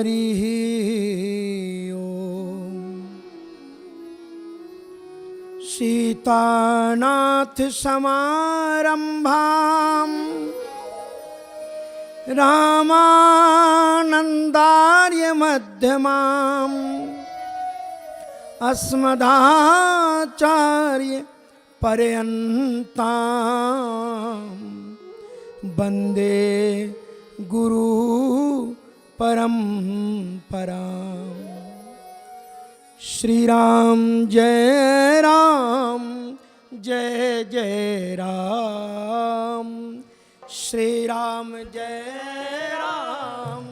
हरि ओम। सीतानाथ समारंभाम रामानंदार्य मध्यमाम अस्मदाचार्य पर्यन्ताम वंदे गुरु परंपराम। श्री राम जय राम जय जय राम। श्री राम जय राम।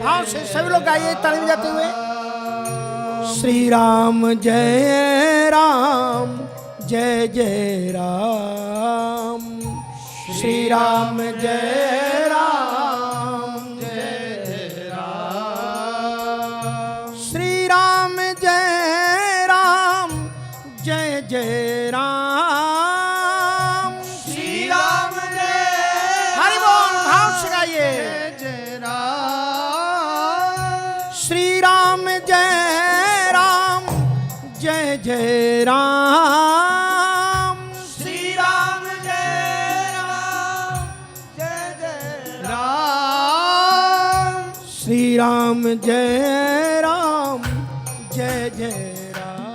भाव से सभी लोग गाइए ताली बजाते हुए। श्री राम जय राम जय जय राम। श्री राम जय राम जय जय राम। श्री राम जय राम जय जय राम। श्री राम जय हरि बोल। भाव से गाइए जय राम। श्री राम जय राम जय जय राम। श्री राम जय राम जय जय राम। श्री राम जय राम जय जय राम।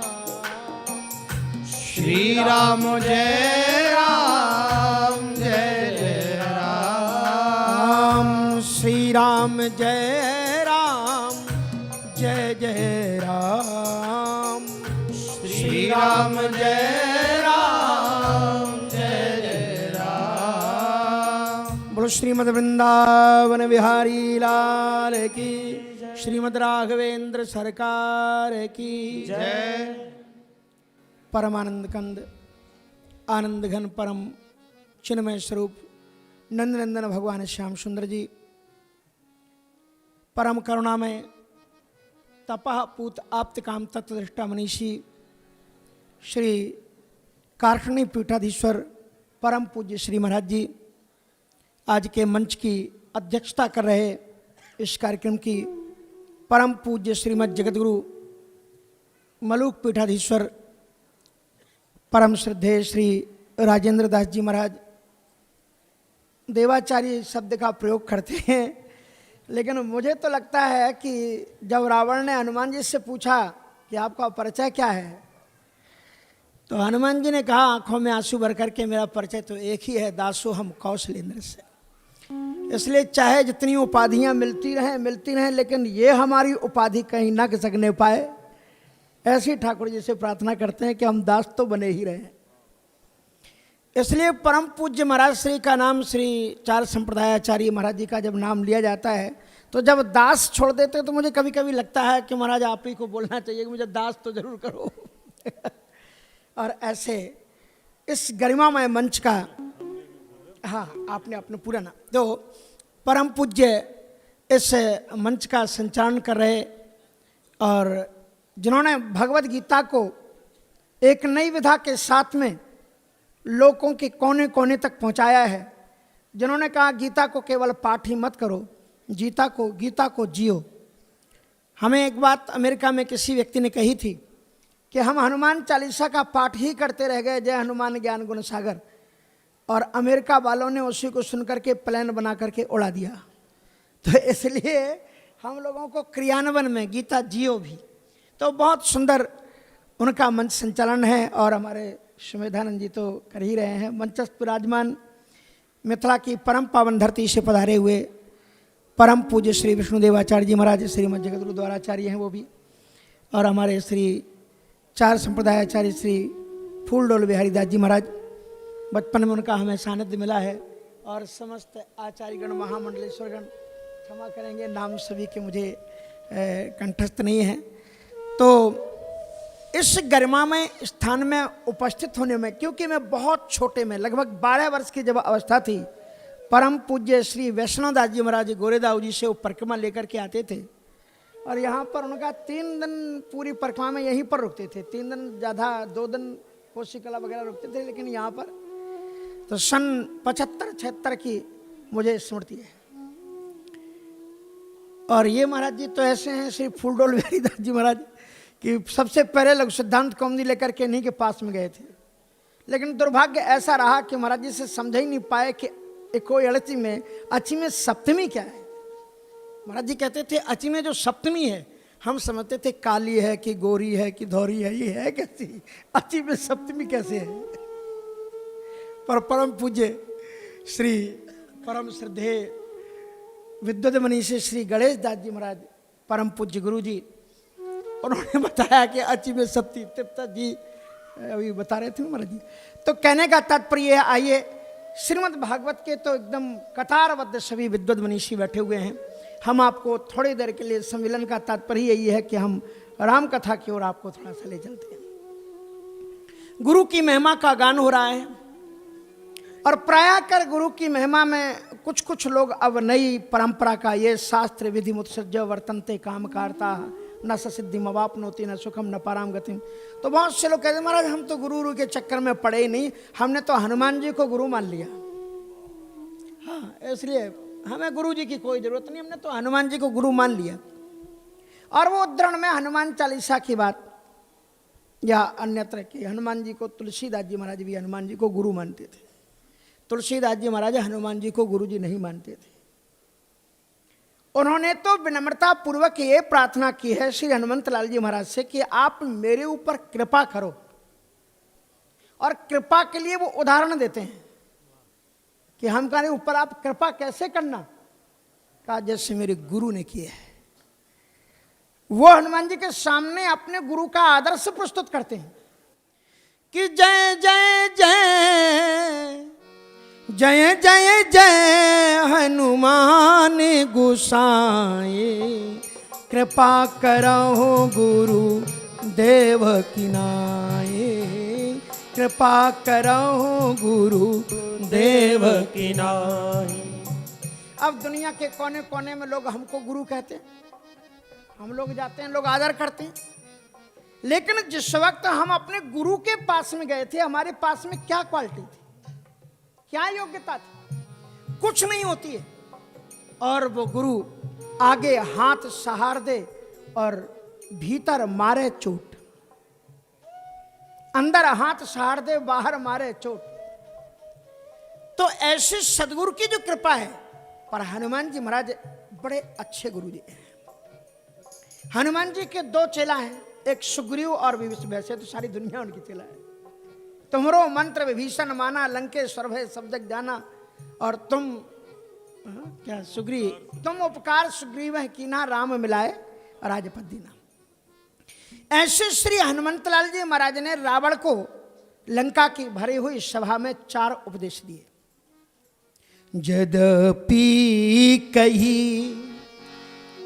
श्री राम जय राम जय जय राम। श्री राम जय राम जय जय राम। श्री राम जय राम जय जय राम। बोलो श्रीमद् वृंदावन बिहारी लाल की, श्रीमद् राघवेंद्र सरकार की जय। परमानंद कंद आनंद घन परम चिन्मय स्वरूप नंदनंदन भगवान श्याम सुंदर जी, परम करुणामय तपः पूत आप्त काम तत्वदृष्टा मनीषी श्री कारखनी पीठाधीश्वर परम पूज्य श्री महाराज जी आज के मंच की अध्यक्षता कर रहे इस कार्यक्रम की परम पूज्य श्रीमद् जगतगुरु मलूक पीठाधीश्वर परम श्रद्धेय श्री राजेंद्र दास जी महाराज। देवाचार्य शब्द का प्रयोग करते हैं, लेकिन मुझे तो लगता है कि जब रावण ने हनुमान जी से पूछा कि आपका परिचय क्या है, तो हनुमान जी ने कहा आंखों में आंसू भर करके मेरा परिचय तो एक ही है, दासो हम कौशलेंद्र से। इसलिए चाहे जितनी उपाधियां मिलती रहें, लेकिन ये हमारी उपाधि कहीं ना घिसकने पाए, ऐसी ठाकुर जी से प्रार्थना करते हैं कि हम दास तो बने ही रहें। इसलिए परम पूज्य महाराज श्री का नाम, श्री चार संप्रदायाचार्य महाराज जी का जब नाम लिया जाता है, तो जब दास छोड़ देते हैं तो मुझे कभी कभी लगता है कि महाराज आप ही को बोलना चाहिए कि मुझे दास तो जरूर करो। और ऐसे इस गरिमामय मंच का, हाँ आपने अपने पूरा नाम, तो परम पूज्य इस मंच का संचालन कर रहे और जिन्होंने भगवत गीता को एक नई विधा के साथ में लोगों के कोने कोने तक पहुंचाया है, जिन्होंने कहा गीता को केवल पाठ ही मत करो, गीता को जियो। हमें एक बात अमेरिका में किसी व्यक्ति ने कही थी कि हम हनुमान चालीसा का पाठ ही करते रह गए, जय हनुमान ज्ञान गुण सागर, और अमेरिका वालों ने उसी को सुनकर के प्लान बना करके उड़ा दिया। तो इसलिए हम लोगों को क्रियान्वयन में गीता जियो भी, तो बहुत सुंदर उनका मंच संचालन है। और हमारे सुमेधानंद जी तो कर ही रहे हैं। मंचस्थ विराजमान मिथिला की परम पावन धरती से पधारे हुए परम पूज्य श्री विष्णुदेवाचार्य जी महाराज, श्रीमद् जगतगुरु द्वाराचार्य हैं वो भी, और हमारे श्री चार संप्रदायाचार्य श्री फूलडोल बिहारी दास जी महाराज। बचपन में उनका हमें सानिध्य मिला है। और समस्त आचार्यगण महामंडलेश्वरगण, क्षमा करेंगे नाम सभी के मुझे कंठस्थ नहीं है। तो इस गरिमामय स्थान में उपस्थित होने में, क्योंकि मैं बहुत छोटे में लगभग 12 वर्ष की जब अवस्था थी, परम पूज्य श्री वैष्णव दास जी महाराज गोरेदाऊ जी से वो परिक्रमा लेकर के आते थे और यहाँ पर उनका 3 दिन पूरी परिक्रमा में यहीं पर रुकते थे। 3 दिन ज़्यादा, 2 दिन कोसी कला वगैरह रुकते थे, लेकिन यहाँ पर तो सन 75-76 की मुझे स्मृति है। और ये महाराज जी तो ऐसे हैं श्री फूलडोल बिहारी दास जी महाराज कि सबसे पहले लोग सिद्धांत कौमुदी लेकर के इन्हीं के पास में गए थे, लेकिन दुर्भाग्य ऐसा रहा कि महाराज जी से समझ ही नहीं पाए कि कोई अड़ची में अची में सप्तमी क्या है। महाराज जी कहते थे अची में जो सप्तमी है, हम समझते थे काली है कि गोरी है कि धौरी है, ये है कैसी, अची में सप्तमी कैसे है। पर परम पूज्य श्री परम श्रद्धेय विद्वत मनीषी श्री गणेश दास जी महाराज परम पूज्य गुरु जी, उन्होंने बताया कि अची में सप्तमी, तिप्ता जी अभी बता रहे थे महाराज जी। तो कहने का तात्पर्य है, आइए श्रीमद् भागवत के तो एकदम कतारबद्ध सभी विद्वत मनीषी बैठे हुए हैं, हम आपको थोड़ी देर के लिए सम्मिलन का तात्पर्य यही है कि हम राम कथा की ओर आपको थोड़ा सा ले चलते हैं। गुरु की महिमा का गान हो रहा है और प्राय कर गुरु की महिमा में कुछ कुछ लोग अब नई परंपरा का ये शास्त्र विधि मुत्सर्ज वर्तनते काम कारता न सिद्धि मवापनोति न सुखम न पाराम गतिम। तो बहुत से लोग कहते हैं महाराज हम तो गुरु के चक्कर में पड़े ही नहीं, हमने तो हनुमान जी को गुरु मान लिया। हाँ, इसलिए हमें गुरु जी की कोई जरूरत नहीं, हमने तो हनुमान जी को गुरु मान लिया। और वो उद्धरण में हनुमान चालीसा की बात या अन्यत्र की, हनुमान जी को तुलसीदास जी महाराज भी हनुमान जी को गुरु मानते थे, तुलसीदास जी महाराज हनुमान जी को गुरु जी नहीं मानते थे। उन्होंने तो विनम्रता पूर्वक ये प्रार्थना की है श्री हनुमंत लाल जी महाराज से कि आप मेरे ऊपर कृपा करो, और कृपा के लिए वो उदाहरण देते हैं कि हमारे ऊपर आप कृपा कैसे करना, कहा जैसे मेरे गुरु ने किया है। वो हनुमान जी के सामने अपने गुरु का आदर्श प्रस्तुत करते हैं कि जय जय जय जय जय जय हनुमान गोसाई, कृपा करहु गुरु देव की नाई, कृपा करहु गुरु देव की नाई। अब दुनिया के कोने कोने में लोग हमको गुरु कहते हैं, हम लोग जाते हैं, लोग आदर करते हैं, लेकिन जिस वक्त हम अपने गुरु के पास में गए थे, हमारे पास में क्या क्वालिटी थी, क्या योग्यता थी? कुछ नहीं होती है। और वो गुरु आगे हाथ सहार दे और भीतर मारे चोट, अंदर हाथ सहार दे बाहर मारे चोट। तो ऐसे सदगुरु की जो कृपा है, पर हनुमान जी महाराज बड़े अच्छे गुरु जी हैं। हनुमान जी के दो चेला हैं, एक सुग्रीव और विभीषण। वैसे तो सारी दुनिया उनकी चेला है। तुम्हारो मंत्र विभीषण माना, लंकेश्वर भय सब जग जाना, और तुम क्या सुग्रीव, तुम उपकार सुग्रीव है कीना, राम मिलाए राजपद दीना। ऐसे श्री हनुमंतलाल जी महाराज ने रावण को लंका की भरी हुई सभा में 4 उपदेश दिए। यद्यपि कही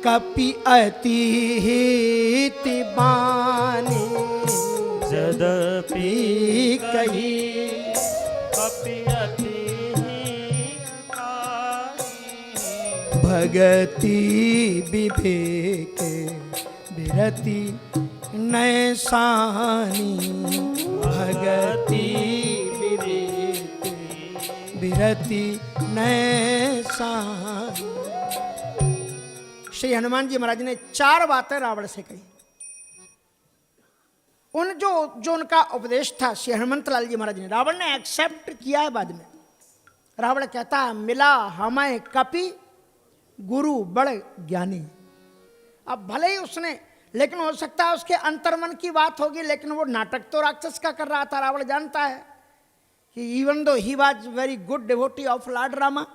कपि अति हित बानी, यद्यपि कही कपि अति भगति विवेक विरति नैसानी, भगति विवेक विरति नैसानी। श्री हनुमान जी महाराज ने 4 बातें रावण से कही। उन जो उनका उपदेश था श्री हनुमंतलाल जी महाराज ने, रावण ने एक्सेप्ट किया है बाद में। रावण कहता है मिला हमें कपि गुरु बड़ ज्ञानी। अब भले ही उसने, लेकिन हो सकता है उसके अंतर्मन की बात होगी, लेकिन वो नाटक तो राक्षस का कर रहा था। रावण जानता है कि even though he was very good devotee of Lord Rama,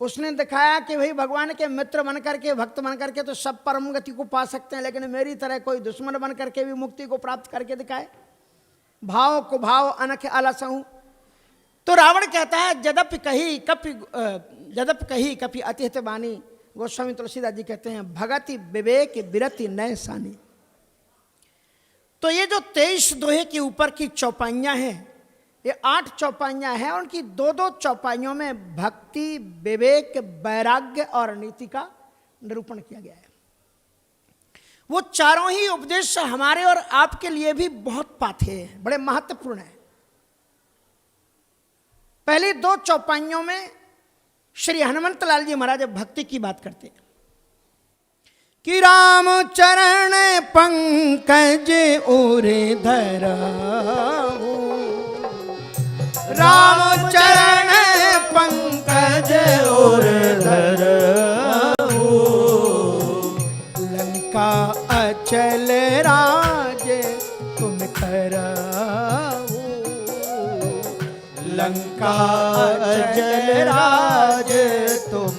उसने दिखाया कि भाई भगवान के मित्र बन करके, भक्त बन करके तो सब परम गति को पा सकते हैं, लेकिन मेरी तरह कोई दुश्मन बन करके भी मुक्ति को प्राप्त करके दिखाए। भाव को भाव अनख अलस हूं। तो रावण कहता है यद्यपि कही कपि अति हित बानी। गोस्वामी तुलसीदास जी कहते हैं भगति विवेक विरति नय सानी। तो ये जो 23 दोहे के ऊपर की चौपाइयां हैं, ये 8 चौपाइयां हैं, उनकी 2-2 चौपाइयों में भक्ति विवेक वैराग्य और नीति का निरूपण किया गया है। वो चारों ही उपदेश हमारे और आपके लिए भी बहुत पाथे हैं, बड़े महत्वपूर्ण हैं। पहली 2 चौपाइयों में श्री हनुमंतलाल जी महाराज भक्ति की बात करते हैं। कि राम चरण पंकज और धराऊ, राम चरण पंकज और धराऊ, लंका अचल राज तुम कराऊ, लंका अचल राज तुम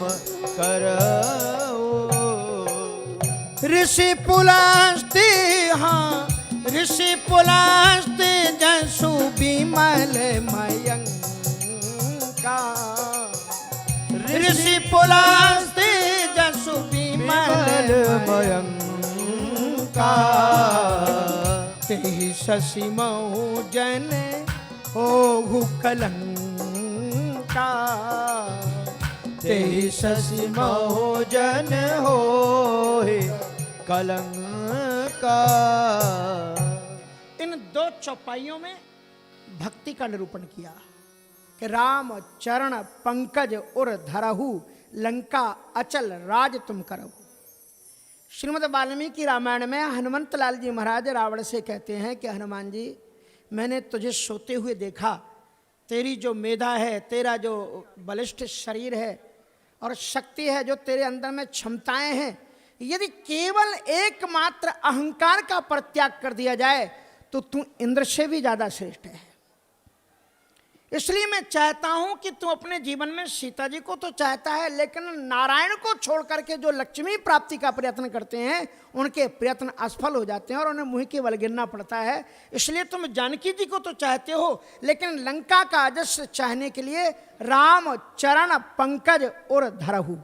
कराऊ। ऋषि पुलस्त्य, हाँ ऋषि पुलस्त्य जसु विमल मयंका, ऋषि पुलस्त्य जसु विमल मयंका, तेहि शशि महु जन होहु कलंका, तेहि शशि महु जन होहि कलंका। इन दो चौपाइयों में भक्ति का निरूपण किया कि राम चरण पंकज और धरहु, लंका अचल राज तुम करहु। श्रीमद् वाल्मीकि रामायण में हनुमंत लाल जी महाराज रावण से कहते हैं कि हनुमान जी, मैंने तुझे सोते हुए देखा, तेरी जो मेधा है, तेरा जो बलिष्ठ शरीर है और शक्ति है, जो तेरे अंदर में क्षमताएं हैं, यदि केवल एकमात्र अहंकार का परित्याग कर दिया जाए तो तू इंद्र से भी ज्यादा श्रेष्ठ है। इसलिए मैं चाहता हूं कि तू अपने जीवन में सीता जी को तो चाहता है, लेकिन नारायण को छोड़ करके जो लक्ष्मी प्राप्ति का प्रयत्न करते हैं उनके प्रयत्न असफल हो जाते हैं और उन्हें मुंह के बल गिरना पड़ता है। इसलिए तुम जानकी जी को तो चाहते हो, लेकिन लंका का अजस्र चाहने के लिए राम चरण पंकज और धरहु,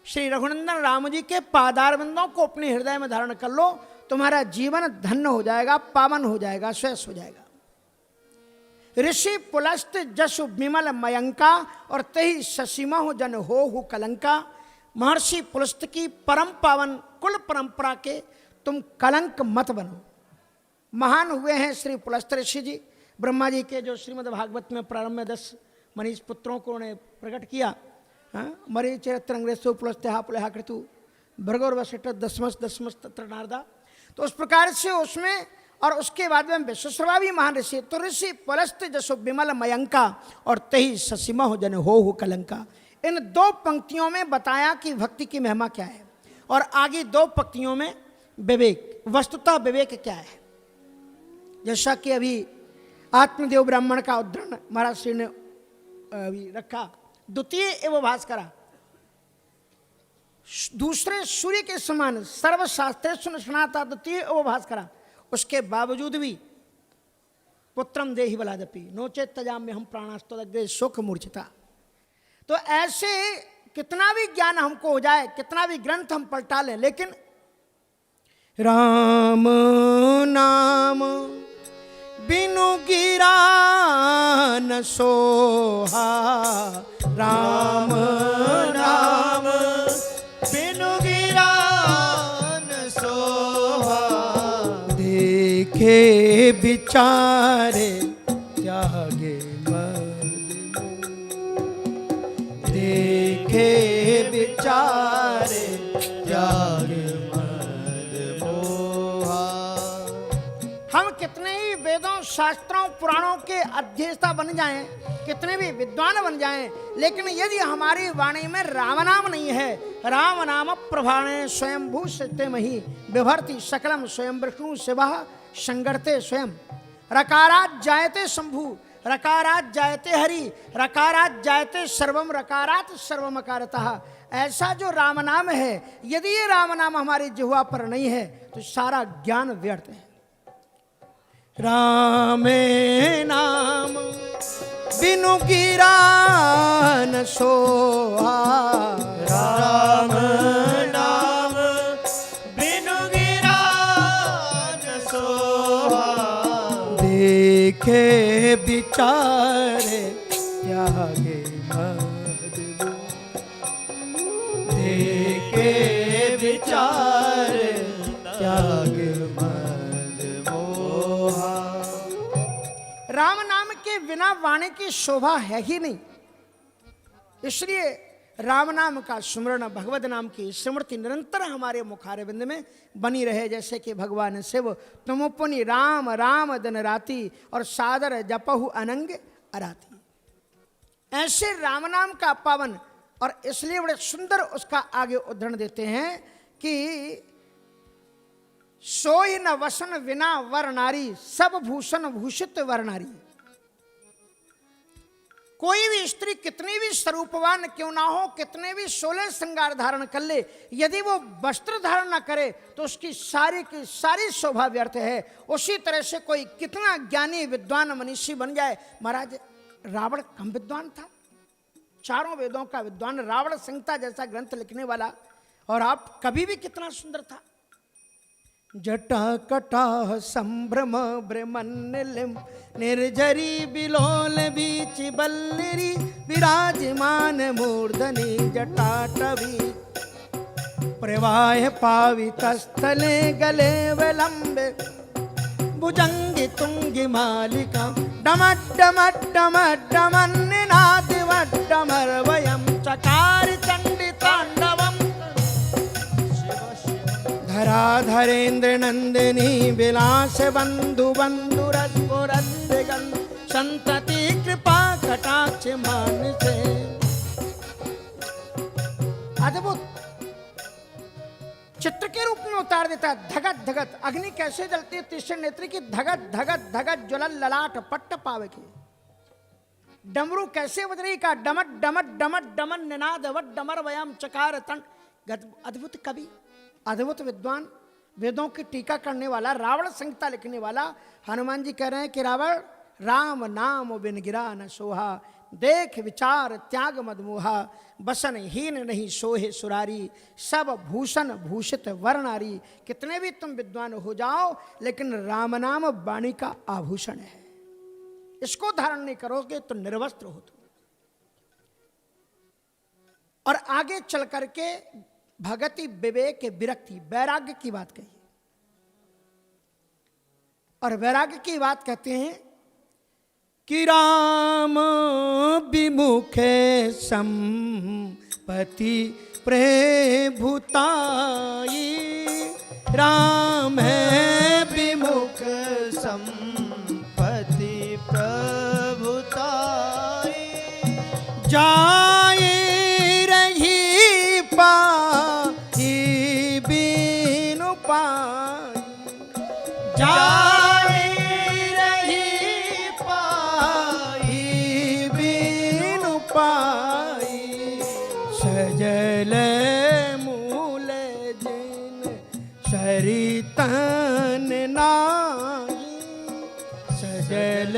श्री रघुनंदन राम जी के पादारविंदों को अपने हृदय में धारण कर लो, तुम्हारा जीवन धन्य हो जाएगा, पावन हो जाएगा, श्रेष्ठ हो जाएगा। ऋषि पुलस्त्य जसु विमल मयंका और तेहि शशिमहु जन होहु कलंका। महर्षि पुलस्त्य की परम पावन कुल परंपरा के तुम कलंक मत बनो। महान हुए हैं श्री पुलस्त्य ऋषि जी। ब्रह्मा जी के जो श्रीमद् भागवत में प्रारंभ में 10 मनीष पुत्रों को उन्हें प्रकट किया, मरीचिरंग्रेसो पुलस्त्य पुलहा कृतु भर्गोर्वशिष्ठ दशमस दशमस तत्र नारदा। तो उस प्रकार से उसमें, और उसके बाद में विश्वश्रवा भी महान ऋषि। तो ऋषि पुलस्त्य जसो विमल मयंका और तेहि शशिमहु जन होहु कलंका। इन 2 पंक्तियों में बताया कि भक्ति की महिमा क्या है, और आगे 2 पंक्तियों में विवेक, वस्तुतः विवेक क्या है। जैसा कि अभी आत्मदेव ब्राह्मण का उद्धरण महाराज श्री ने अभी रखा, द्वितीय एवं भास्करा, दूसरे सूर्य के समान सर्वशास्त्रेषु निष्णाता द्वितीय एवं भास्करा, उसके बावजूद भी पुत्रम देहि बलादपि नोचेत तजाम्य हम प्राणास्तोदग्रे शोक मूर्छिता। तो ऐसे कितना भी ज्ञान हमको हो जाए, कितना भी ग्रंथ हम पलटा लें, लेकिन राम नाम बिनु गिरा न सोहा, राम नाम बिनु गिरा न सोहा, देखे विचारे त्यागे मद मोह, देखे विचारे त्यागे मद मोहा। हम कितने ही वेदों शास्त्रों पुराणों के अध्येता बन जाएं, कितने भी विद्वान बन जाएं, लेकिन यदि हमारी वाणी में राम नाम नहीं है, राम नाम प्रभाणे स्वयंभू सत्यमहि विभर्ति सकलम स्वयं विष्णु शिवः संगर्ते स्वयं। रकारात जायते शंभु, रकारात जायते हरि, रकारात जायते सर्वम, रकारात सर्वमकारतः। ऐसा जो राम नाम है, यदि ये राम नाम हमारी जिह्वा पर नहीं है तो सारा ज्ञान व्यर्थ है। रामे नाम बिनु गिरा न सोहा, राम नाम बिनु गिरा न सोहा, देखे विचारे त्यागे मद मोह, देखे विचारे त्यागे मद मोहा। राम नाम के बिना वाणी की शोभा है ही नहीं। इसलिए राम नाम का स्मरण, भगवत नाम की स्मृति निरंतर हमारे मुखारविंद में बनी रहे। जैसे कि भगवान शिव तुम पुनि राम राम दिन राति और सादर जपहु अनंग अराती। ऐसे राम नाम का पावन, और इसलिए बड़े सुंदर उसका आगे उदाहरण देते हैं कि सोई न वसन विना वर नारी, सब भूषण भूषित वर नारी। कोई भी स्त्री कितनी भी स्वरूपवान क्यों ना हो, कितने भी 16 श्रृंगार धारण कर ले, यदि वो वस्त्र धारण ना करे तो उसकी सारी की सारी शोभा व्यर्थ है। उसी तरह से कोई कितना ज्ञानी विद्वान मनीषी बन जाए, महाराज रावण कम विद्वान था, चारों वेदों का विद्वान, रावण संहिता जैसा ग्रंथ लिखने वाला, और आप कभी भी कितना सुंदर था। जटा कटा संभ्रम ब्रह्मनिलिम निर्झरी बिलोल बीच बल्लरी, विराजमान मूर्धनि जटाटवी, प्रवाह पावितस्थले गले विलंबे, भुजंगी तुंगी मालिका, डमट डमट डमट डमन्नाद वड्डमर्वयं चकार चंडी तांडवम, धराधरेन्द्र नंदिनी विलास बंधु बंधु रसपुरंदगन, संतति कृपा कटाक्ष मान से। अद्भुत चित्र के रूप में उतार देता है। धगत धगत अग्नि कैसे जलती है तीसरे नेत्र की, धगत धगत धगत ज्वलन ललाट पट्ट पावे की। डमरू कैसे बज रही का, डमट डमट डमट डमन निनाद वट डमर वयम चकार तन। अद्भुत कवि, अद्भुत विद्वान, वेदों की टीका करने वाला, रावण संहिता लिखने वाला हनुमान जी कह रहे हैं कि रावण राम नाम बिन गिरा न सोहा, देख विचार त्याग मदमोहा, बसन हीन नहीं सोहे सुरारी, सब भूषण भूषित वर्णारी। कितने भी तुम विद्वान हो जाओ, लेकिन राम नाम वाणी का आभूषण है, इसको धारण नहीं करोगे तो निर्वस्त्र हो तुम। और आगे चल करके भगति विवेक विरक्ति वैराग्य की बात कही, और वैराग्य की बात कहते हैं कि राम विमुखे संपत्ति प्रभुताई, राम है विमुख संपत्ति प्रभुताई, जाए रही पाई बिनु पाई, जाए रही पाई बिनु पाई, सजल मूल जिन सरितन नाई, सजल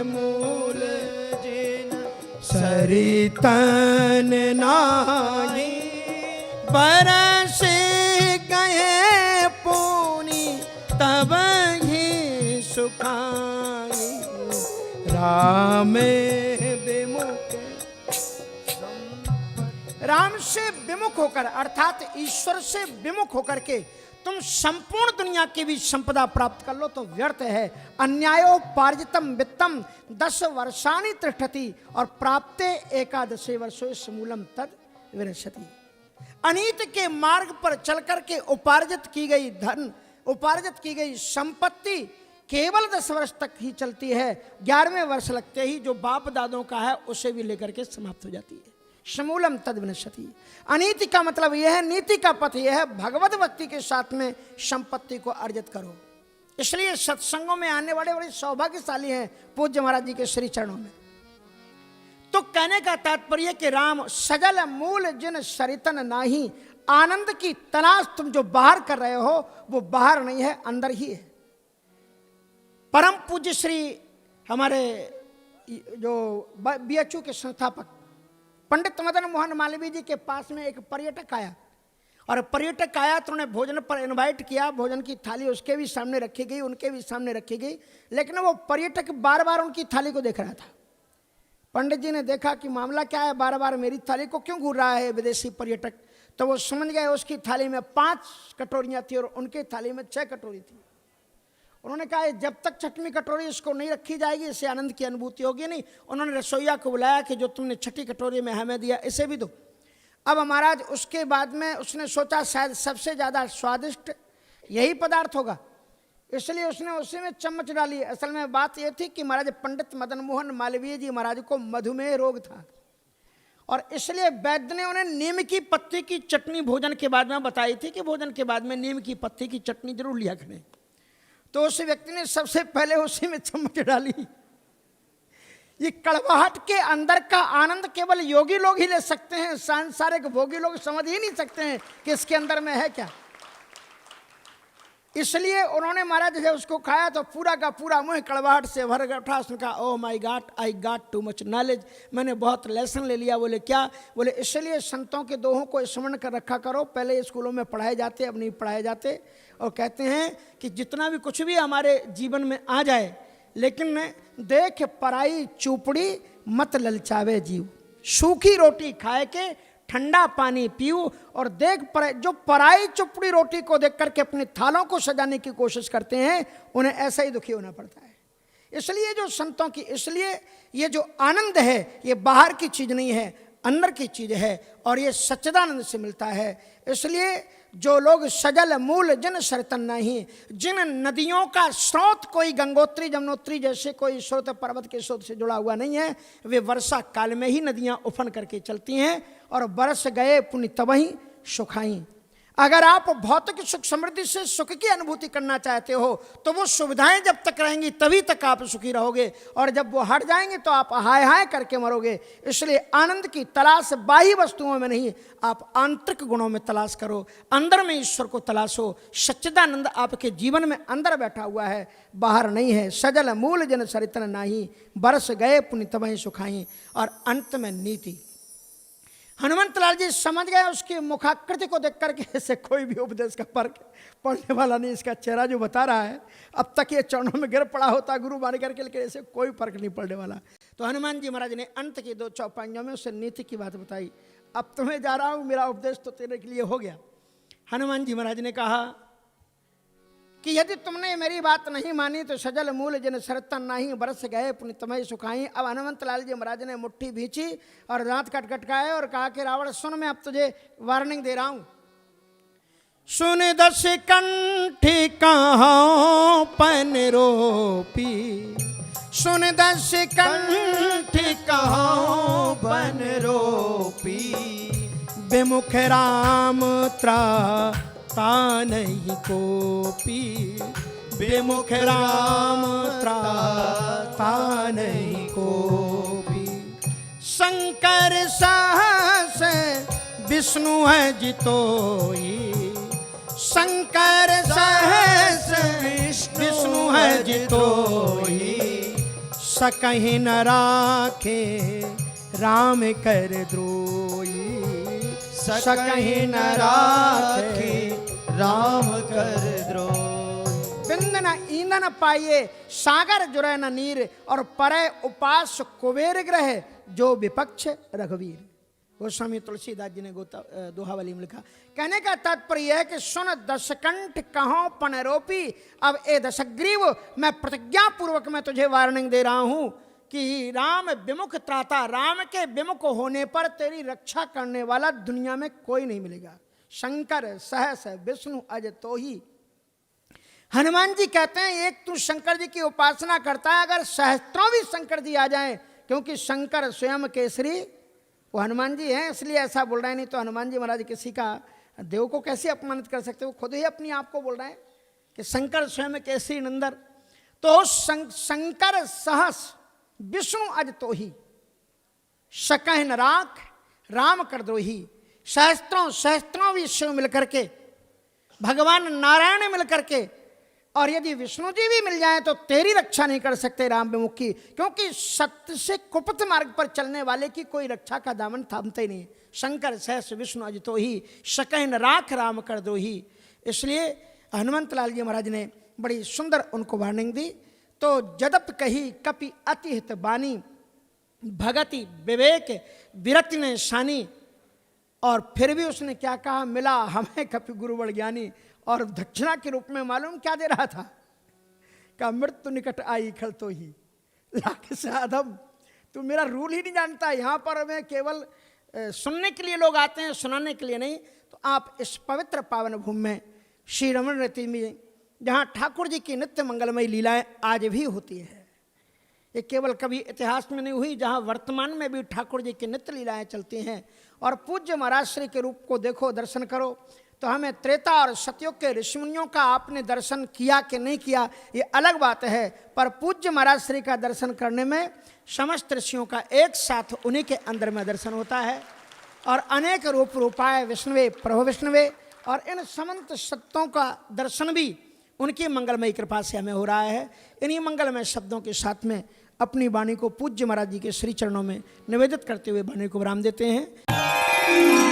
मूल जिन सरितन नाई, बरस गए पूनी तब ही सुखाई, राम विमुख। राम से विमुख होकर अर्थात ईश्वर से विमुख होकर के तुम संपूर्ण दुनिया की भी संपदा प्राप्त कर लो तो व्यर्थ है। अन्यायोपार्जितम वित्तम 10 वर्षाणि तिष्ठति, और प्राप्ते 11 वर्षो समूलम तद विनश्यति। अनीत के मार्ग पर चल करके उपार्जित की गई धन, उपार्जित की गई संपत्ति केवल 10 वर्ष तक ही चलती है। 11वें वर्ष लगते ही जो बाप दादों का है उसे भी लेकर के समाप्त हो जाती है। समूलम तद विनश्यति। अनीति का मतलब यह है, नीति का पथ यह है, भगवत भक्ति के साथ में संपत्ति को अर्जित करो। इसलिए सत्संगों में आने वाले बड़े सौभाग्यशाली हैं पूज्य महाराज जी के श्री चरणों में। तो कहने का तात्पर्य कि राम सजल मूल जिन सरितन नाही, आनंद की तलाश तुम जो बाहर कर रहे हो वो बाहर नहीं है, अंदर ही है। परम पूज्य श्री हमारे जो बीएचयू के संस्थापक पंडित मदन मोहन मालवीय जी के पास में एक पर्यटक आया, और पर्यटक आया तो उन्हें भोजन पर इनवाइट किया। भोजन की थाली उसके भी सामने रखी गई, उनके भी सामने रखी गई, लेकिन वो पर्यटक बार बार उनकी थाली को देख रहा था। पंडित जी ने देखा कि मामला क्या है, बार बार मेरी थाली को क्यों घूर रहा है विदेशी पर्यटक। तो वो समझ गए उसकी थाली में 5 कटोरियाँ थी और उनकी थाली में 6 कटोरी थी। उन्होंने कहा जब तक छठवीं कटोरी इसको नहीं रखी जाएगी इससे आनंद की अनुभूति होगी नहीं। उन्होंने रसोईया को बुलाया कि जो तुमने छठी कटोरी में हमें दिया इसे भी दो। अब महाराज उसके बाद में उसने सोचा शायद सबसे ज़्यादा स्वादिष्ट यही पदार्थ होगा, इसलिए उसने उसी में चम्मच डाली। असल में बात यह थी कि महाराज पंडित मदन मोहन मालवीय जी महाराज को मधुमेह रोग था, और इसलिए वैद्य ने उन्हें नीम की पत्ती की चटनी भोजन के बाद में बताई थी कि भोजन के बाद में नीम की पत्ती की चटनी जरूर लिया करें। तो उस व्यक्ति ने सबसे पहले उसी में चम्मच डाली। ये कड़वाहट के अंदर का आनंद केवल योगी लोग ही ले सकते हैं, सांसारिक भोगी लोग समझ ही नहीं सकते हैं कि इसके अंदर में है क्या। इसलिए उन्होंने महाराज जब उसको खाया तो पूरा का पूरा मुंह कड़वाहट से भर गया। उठा, उसने कहा oh my God, I got too much knowledge, मैंने बहुत लेसन ले लिया। बोले क्या? बोले इसलिए संतों के दोहों को स्मरण कर रखा करो, पहले स्कूलों में पढ़ाए जाते, अब नहीं पढ़ाए जाते। और कहते हैं कि जितना भी कुछ भी हमारे जीवन में आ जाए, लेकिन देख पराई चूपड़ी मत ललचावे जीव, सूखी रोटी खाए के ठंडा पानी पीऊ, और देख जो पराई चुपड़ी रोटी को देख करके अपने थालों को सजाने की कोशिश करते हैं, उन्हें ऐसा ही दुखी होना पड़ता है। इसलिए जो संतों की, इसलिए ये जो आनंद है ये बाहर की चीज नहीं है, अंदर की चीज है, और ये सच्चिदानंद से मिलता है। इसलिए जो लोग सजल मूल जिन सरतन नहीं, जिन नदियों का स्रोत कोई गंगोत्री जमुनोत्री जैसे कोई स्रोत पर्वत के स्रोत से जुड़ा हुआ नहीं है, वे वर्षा काल में ही नदियां उफन करके चलती हैं, और बरस गए पुण्य तबही सुखाई। अगर आप भौतिक सुख समृद्धि से सुख की अनुभूति करना चाहते हो तो वो सुविधाएं जब तक रहेंगी तभी तक आप सुखी रहोगे, और जब वो हट जाएंगे तो आप हाय हाय करके मरोगे। इसलिए आनंद की तलाश बाह्य वस्तुओं में नहीं, आप आंतरिक गुणों में तलाश करो, अंदर में ईश्वर को तलाशो। सच्चिदानंद आपके जीवन में अंदर बैठा हुआ है, बाहर नहीं है। सजल मूल जन सरितन नाही, बरस गए पुण्य तबहि सुखाई। और अंत में नीति, हनुमंत लाल जी समझ गए उसकी मुखाकृति को देख करके इससे कोई भी उपदेश का फर्क पड़ने वाला नहीं। इसका चेहरा जो बता रहा है, अब तक ये चरणों में गिर पड़ा होता गुरु मान करके, लेकिन इससे कोई फर्क नहीं पड़ने वाला। तो हनुमान जी महाराज ने अंत की 2 चौपाइयों में उससे नीति की बात बताई। अब तुम्हें जा रहा हूँ, मेरा उपदेश तो तेरे के लिए हो गया। हनुमान जी महाराज ने कहा कि यदि तुमने मेरी बात नहीं मानी तो सजल मूल जिन सरतन नहीं, बरस गए पुण्य तबहि सुखाई। अब हनुमंत लाल जी महाराज ने मुट्ठी भींची और दांत कटकटकाए और कहा कि रावण सुन, मैं अब तुझे वार्निंग दे रहा हूं। सुन दस कंठी कहाँ पन रोपी, सुन दस कंठी कहाँ पन रोपी, विमुख राम त्राता नहीं कोपी, विमुख राम त्राता नहीं कोपी। शंकर सहस विष्णु है जितोई, शंकर सहस विष्णु है जितोई, सकहि न राखे राम कर द्रोही, सकहि न राखे राम कर द्रोही। बिंदन ईंधन पाइए सागर जुरे न नीर, और परे उपास कुबेर ग्रह जो विपक्ष रघुवीर। गोस्वामी तुलसीदास जी ने दोहावली में लिखा। कहने का तात्पर्य है कि सुन दशकंठ कहो पनरोपी, अब ए दशग्रीव मैं प्रतिज्ञा पूर्वक मैं तुझे वार्निंग दे रहा हूं कि राम विमुख त्राता, राम के विमुख होने पर तेरी रक्षा करने वाला दुनिया में कोई नहीं मिलेगा। शंकर सहस विष्णु अज तो ही। हनुमान जी कहते हैं एक तू शंकर जी की उपासना करता है, अगर सहस्त्रों भी शंकर जी आ जाएं, क्योंकि शंकर स्वयं केसरी वो हनुमान जी हैं, इसलिए ऐसा बोल रहे हैं। नहीं तो हनुमान जी महाराज किसी का देव को कैसे अपमानित कर सकते, वो खुद ही अपनी आप को बोल रहे हैं कि शंकर स्वयं केसरी नंदन। तो शंकर सहस विष्णु अज तो ही, सकह न राख राम कर द्रोही। सहस्त्रों सहस्त्रों विष्णु मिलकर के, भगवान नारायण मिलकर के, और यदि विष्णु जी भी मिल जाएं तो तेरी रक्षा नहीं कर सकते राम विमुख की, क्योंकि सत्य से कुपित मार्ग पर चलने वाले की कोई रक्षा का दामन थामते ही नहीं। शंकर सहस विष्णु अज तो ही, सकह न राख राम कर द्रोही। इसलिए हनुमंत लाल जी महाराज ने बड़ी सुंदर उनको वार्निंग दी। तो जदप कही कपि अति हित बानी, भगति विवेक विरति ने शानी। और फिर भी उसने क्या कहा, मिला हमें कपि गुरु बड़ ज्ञानी। और दक्षिणा के रूप में मालूम क्या दे रहा था, का मृत्यु निकट आई खल तो ही लाख से अधम। तू मेरा रूल ही नहीं जानता, यहाँ पर मैं केवल सुनने के लिए लोग आते हैं, सुनाने के लिए नहीं। तो आप इस पवित्र पावन भूमि में श्री रमण रति में, जहाँ ठाकुर जी की नित्य मंगलमयी लीलाएं आज भी होती है, ये केवल कभी इतिहास में नहीं हुई, जहाँ वर्तमान में भी ठाकुर जी की नित्य लीलाएं चलती हैं। और पूज्य महाराज श्री के रूप को देखो, दर्शन करो, तो हमें त्रेता और सतयुग के ऋषिमुनियों का आपने दर्शन किया कि नहीं किया ये अलग बात है, पर पूज्य महाराज श्री का दर्शन करने में समस्त ऋषियों का एक साथ उन्हीं के अंदर में दर्शन होता है। और अनेक रूप रूपाय विष्णुवे प्रभु विष्णुवे, और इन समस्त सत्यों का दर्शन भी उनकी मंगलमयी कृपा से हमें हो रहा है। इन्हीं मंगलमय शब्दों के साथ में अपनी वाणी को पूज्य महाराज जी के श्री चरणों में निवेदित करते हुए वाणी को विराम देते हैं।